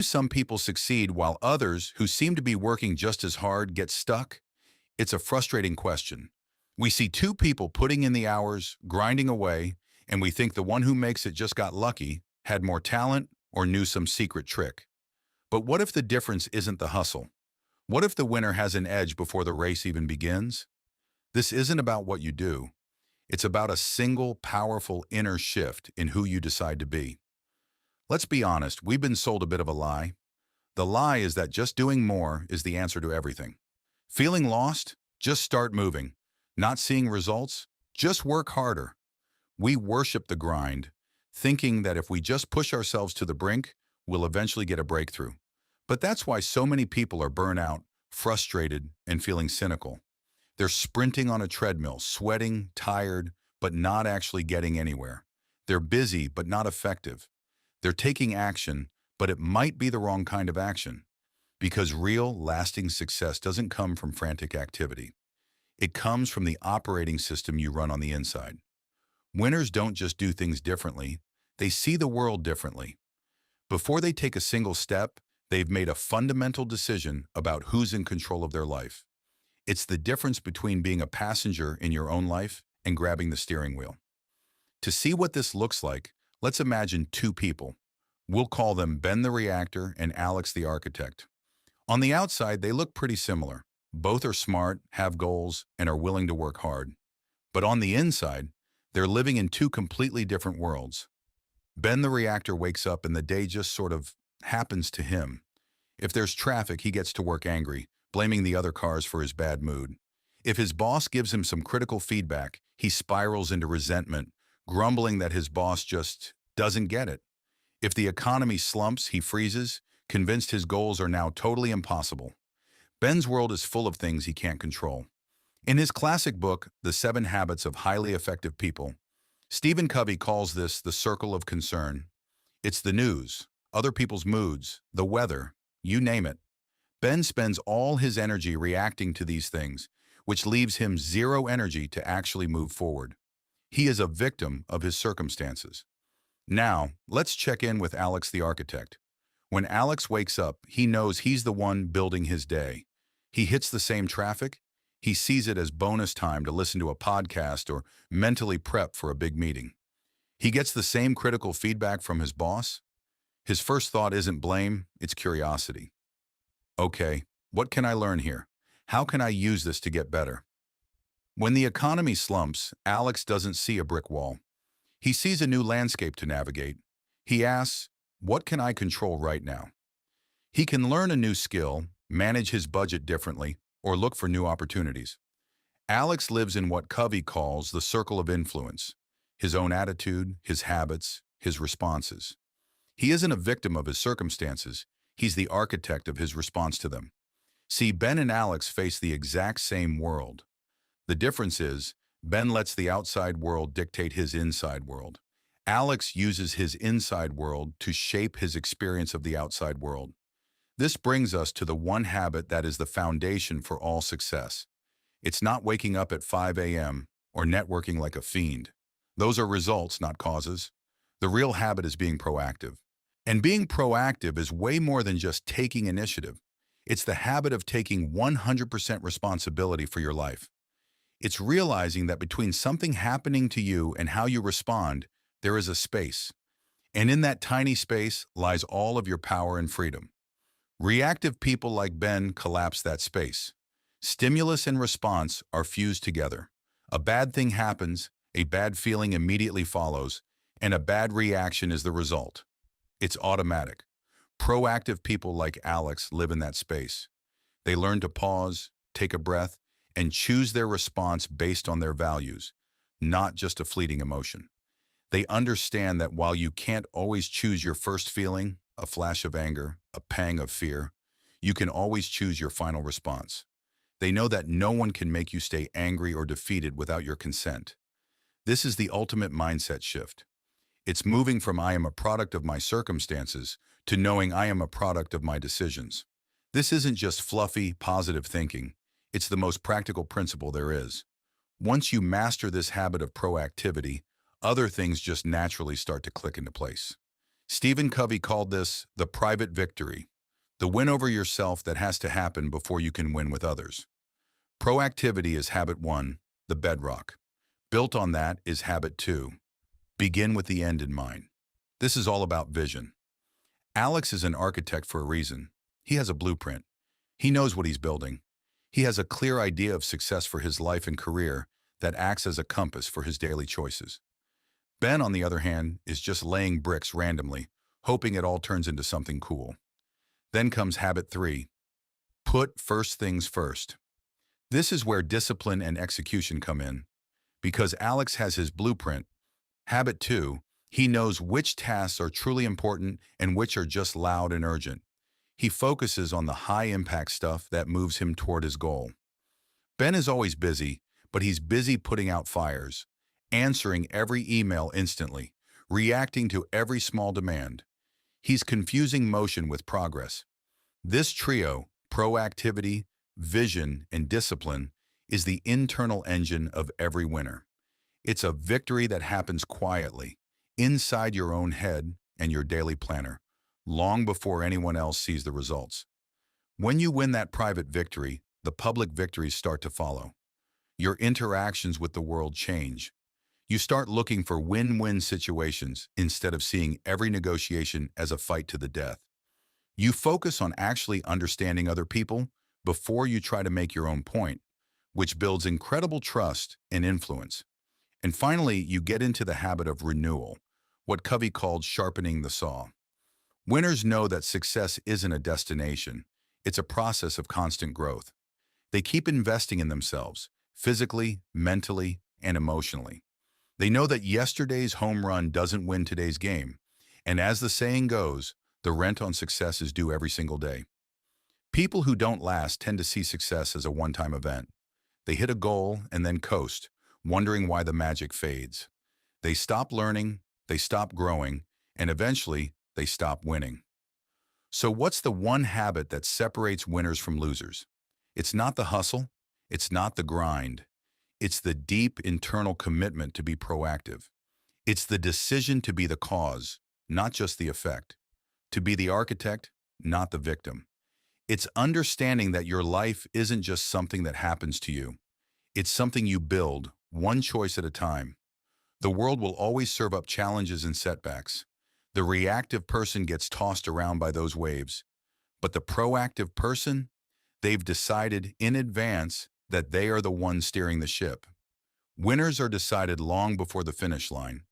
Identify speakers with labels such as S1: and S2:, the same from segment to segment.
S1: Some people succeed while others, who seem to be working just as hard, get stuck? It's a frustrating question. We see two people putting in the hours, grinding away, and we think the one who makes it just got lucky, had more talent, or knew some secret trick. But what if the difference isn't the hustle? What if the winner has an edge before the race even begins? This isn't about what you do. It's about a single, powerful inner shift in who you decide to be. Let's be honest, we've been sold a bit of a lie. The lie is that just doing more is the answer to everything. Feeling lost? Just start moving. Not seeing results? Just work harder. We worship the grind, thinking that if we just push ourselves to the brink, we'll eventually get a breakthrough. But that's why so many people are burnt out, frustrated, and feeling cynical. They're sprinting on a treadmill, sweating, tired, but not actually getting anywhere. They're busy, but not effective. They're taking action, but it might be the wrong kind of action. Because real, lasting success doesn't come from frantic activity. It comes from the operating system you run on the inside. Winners don't just do things differently, they see the world differently. Before they take a single step, they've made a fundamental decision about who's in control of their life. It's the difference between being a passenger in your own life and grabbing the steering wheel. To see what this looks like, let's imagine two people. We'll call them Ben the reactor and Alex the architect. On the outside, they look pretty similar. Both are smart, have goals, and are willing to work hard. But on the inside, they're living in two completely different worlds. Ben the reactor wakes up and the day just sort of happens to him. If there's traffic, he gets to work angry, blaming the other cars for his bad mood. If his boss gives him some critical feedback, he spirals into resentment, grumbling that his boss just doesn't get it. If the economy slumps, he freezes, convinced his goals are now totally impossible. Ben's world is full of things he can't control. In his classic book, The 7 Habits of Highly Effective People, Stephen Covey calls this the circle of concern. It's the news, other people's moods, the weather, you name it. Ben spends all his energy reacting to these things, which leaves him zero energy to actually move forward. He is a victim of his circumstances. Now, let's check in with Alex the architect. When Alex wakes up, he knows he's the one building his day. He hits the same traffic. He sees it as bonus time to listen to a podcast or mentally prep for a big meeting. He gets the same critical feedback from his boss. His first thought isn't blame, it's curiosity. Okay, what can I learn here? How can I use this to get better? When the economy slumps, Alex doesn't see a brick wall. He sees a new landscape to navigate. He asks, what can I control right now? He can learn a new skill, manage his budget differently, or look for new opportunities. Alex lives in what Covey calls the circle of influence, his own attitude, his habits, his responses. He isn't a victim of his circumstances, he's the architect of his response to them. See, Ben and Alex face the exact same world. The difference is, Ben lets the outside world dictate his inside world. Alex uses his inside world to shape his experience of the outside world. This brings us to the one habit that is the foundation for all success. It's not waking up at 5 a.m. or networking like a fiend. Those are results, not causes. The real habit is being proactive. And being proactive is way more than just taking initiative. It's the habit of taking 100% responsibility for your life. It's realizing that between something happening to you and how you respond, there is a space. And in that tiny space lies all of your power and freedom. Reactive people like Ben collapse that space. Stimulus and response are fused together. A bad thing happens, a bad feeling immediately follows, and a bad reaction is the result. It's automatic. Proactive people like Alex live in that space. They learn to pause, take a breath, and choose their response based on their values, not just a fleeting emotion. They understand that while you can't always choose your first feeling, a flash of anger, a pang of fear, you can always choose your final response. They know that no one can make you stay angry or defeated without your consent. This is the ultimate mindset shift. It's moving from I am a product of my circumstances to knowing I am a product of my decisions. This isn't just fluffy, positive thinking. It's the most practical principle there is. Once you master this habit of proactivity, other things just naturally start to click into place. Stephen Covey called this the private victory, the win over yourself that has to happen before you can win with others. Proactivity is habit one, the bedrock. Built on that is habit two, begin with the end in mind. This is all about vision. Alex is an architect for a reason. He has a blueprint. He knows what he's building. He has a clear idea of success for his life and career that acts as a compass for his daily choices. Ben, on the other hand, is just laying bricks randomly, hoping it all turns into something cool. Then comes habit three, put first things first. This is where discipline and execution come in. Because Alex has his blueprint, habit two, he knows which tasks are truly important and which are just loud and urgent. He focuses on the high-impact stuff that moves him toward his goal. Ben is always busy, but he's busy putting out fires, answering every email instantly, reacting to every small demand. He's confusing motion with progress. This trio, proactivity, vision, and discipline, is the internal engine of every winner. It's a victory that happens quietly, inside your own head and your daily planner, long before anyone else sees the results. When you win that private victory, the public victories start to follow. Your interactions with the world change. You start looking for win-win situations instead of seeing every negotiation as a fight to the death. You focus on actually understanding other people before you try to make your own point, which builds incredible trust and influence. And finally, you get into the habit of renewal, what Covey called sharpening the saw. Winners know that success isn't a destination. It's a process of constant growth. They keep investing in themselves, physically, mentally, and emotionally. They know that yesterday's home run doesn't win today's game. And as the saying goes, the rent on success is due every single day. People who don't last tend to see success as a one-time event. They hit a goal and then coast, wondering why the magic fades. They stop learning, they stop growing, and eventually they stop winning. So what's the one habit that separates winners from losers? It's not the hustle, it's not the grind. It's the deep internal commitment to be proactive. It's the decision to be the cause, not just the effect. To be the architect, not the victim. It's understanding that your life isn't just something that happens to you. It's something you build, one choice at a time. The world will always serve up challenges and setbacks. The reactive person gets tossed around by those waves. But the proactive person, they've decided in advance that they are the ones steering the ship. Winners are decided long before the finish line.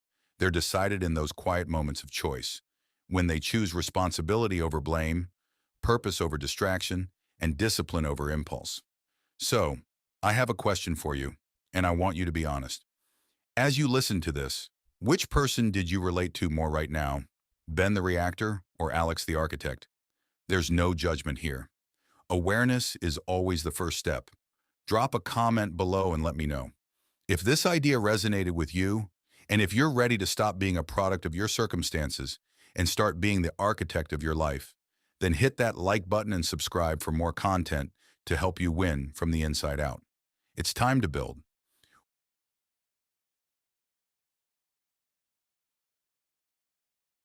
S1: They're decided in those quiet moments of choice, when they choose responsibility over blame, purpose over distraction, and discipline over impulse. So, I have a question for you, and I want you to be honest. As you listen to this, which person did you relate to more right now? Ben the reactor or Alex the architect? There's no judgment here. Awareness is always the first step. Drop a comment below and let me know. If this idea resonated with you, and if you're ready to stop being a product of your circumstances and start being the architect of your life, then hit that like button and subscribe for more content to help you win from the inside out. It's time to build.